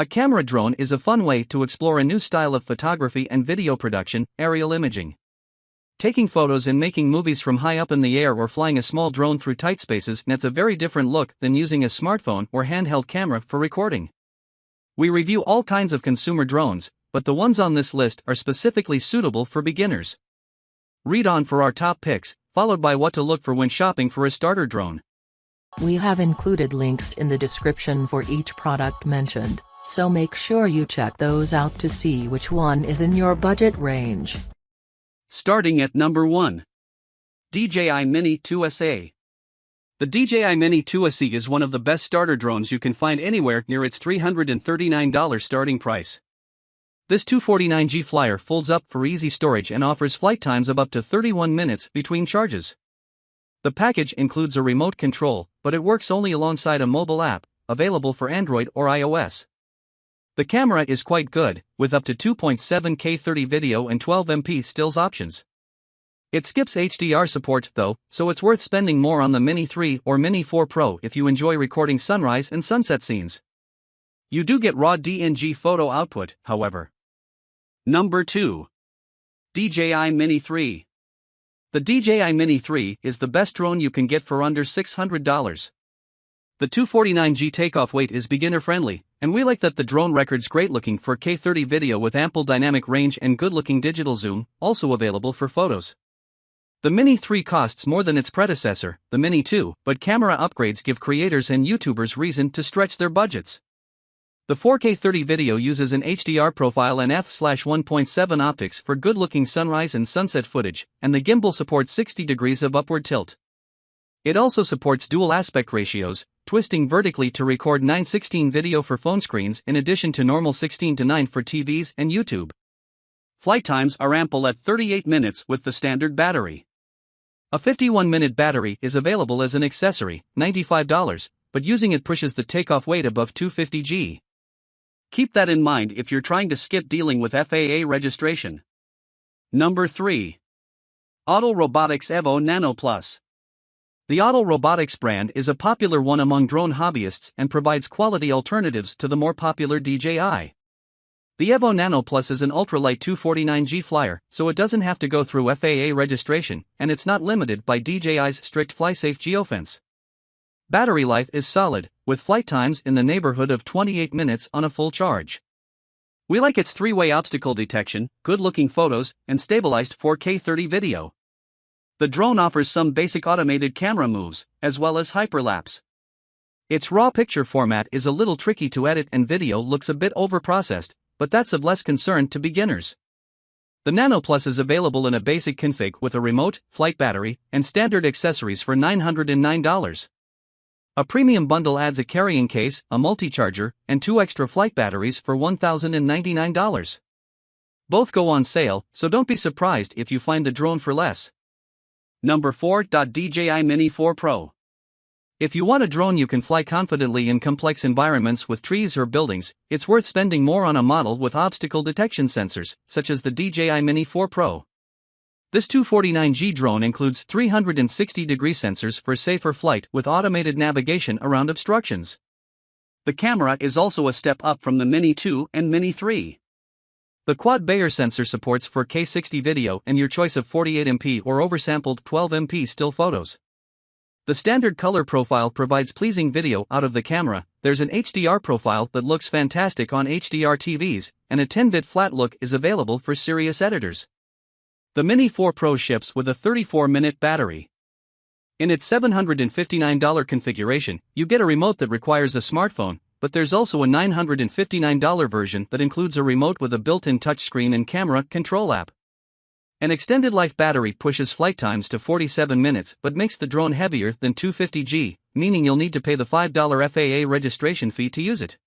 A camera drone is a fun way to explore a new style of photography and video production, aerial imaging. Taking photos and making movies from high up in the air or flying a small drone through tight spaces nets a very different look than using a smartphone or handheld camera for recording. We review all kinds of consumer drones, but the ones on this list are specifically suitable for beginners. Read on for our top picks, followed by what to look for when shopping for a starter drone. We have included links in the description for each product mentioned, so make sure you check those out to see which one is in your budget range. Starting at number 1. DJI Mini 2SA. The DJI Mini 2SE is one of the best starter drones you can find anywhere near its $339 starting price. This 249G flyer folds up for easy storage and offers flight times of up to 31 minutes between charges. The package includes a remote control, but it works only alongside a mobile app, available for Android or iOS. The camera is quite good, with up to 2.7K 30 video and 12MP stills options. It skips HDR support though, so it's worth spending more on the Mini 3 or Mini 4 Pro if you enjoy recording sunrise and sunset scenes. You do get raw DNG photo output, however. Number 2. DJI Mini 3. The DJI Mini 3 is the best drone you can get for under $600. The 249G takeoff weight is beginner-friendly, and we like that the drone records great-looking 4K 30 video with ample dynamic range and good-looking digital zoom, also available for photos. The Mini 3 costs more than its predecessor, the Mini 2, but camera upgrades give creators and YouTubers reason to stretch their budgets. The 4K 30 video uses an HDR profile and f/1.7 optics for good-looking sunrise and sunset footage, and the gimbal supports 60 degrees of upward tilt. It also supports dual aspect ratios, twisting vertically to record 9:16 video for phone screens in addition to normal 16:9 for TVs and YouTube. Flight times are ample at 38 minutes with the standard battery. A 51-minute battery is available as an accessory, $95, but using it pushes the takeoff weight above 250G. Keep that in mind if you're trying to skip dealing with FAA registration. Number 3. Autel Robotics Evo Nano Plus. The Autel Robotics brand is a popular one among drone hobbyists and provides quality alternatives to the more popular DJI. The Evo Nano Plus is an ultralight 249G flyer, so it doesn't have to go through FAA registration, and it's not limited by DJI's strict FlySafe geofence. Battery life is solid, with flight times in the neighborhood of 28 minutes on a full charge. We like its 3-way obstacle detection, good-looking photos, and stabilized 4K 30 video. The drone offers some basic automated camera moves, as well as hyperlapse. Its raw picture format is a little tricky to edit and video looks a bit overprocessed, but that's of less concern to beginners. The Nano Plus is available in a basic config with a remote, flight battery, and standard accessories for $909. A premium bundle adds a carrying case, a multi-charger, and 2 extra flight batteries for $1,099. Both go on sale, so don't be surprised if you find the drone for less. Number 4. DJI Mini 4 Pro. If you want a drone you can fly confidently in complex environments with trees or buildings, it's worth spending more on a model with obstacle detection sensors, such as the DJI Mini 4 Pro. This 249G drone includes 360-degree sensors for safer flight with automated navigation around obstructions. The camera is also a step up from the Mini 2 and Mini 3. The quad Bayer sensor supports 4K 60 video and your choice of 48MP or oversampled 12MP still photos. The standard color profile provides pleasing video out of the camera, there's an HDR profile that looks fantastic on HDR TVs, and a 10-bit flat look is available for serious editors. The Mini 4 Pro ships with a 34-minute battery. In its $759 configuration, you get a remote that requires a smartphone, but there's also a $959 version that includes a remote with a built-in touchscreen and camera control app. An extended life battery pushes flight times to 47 minutes but makes the drone heavier than 250G, meaning you'll need to pay the $5 FAA registration fee to use it.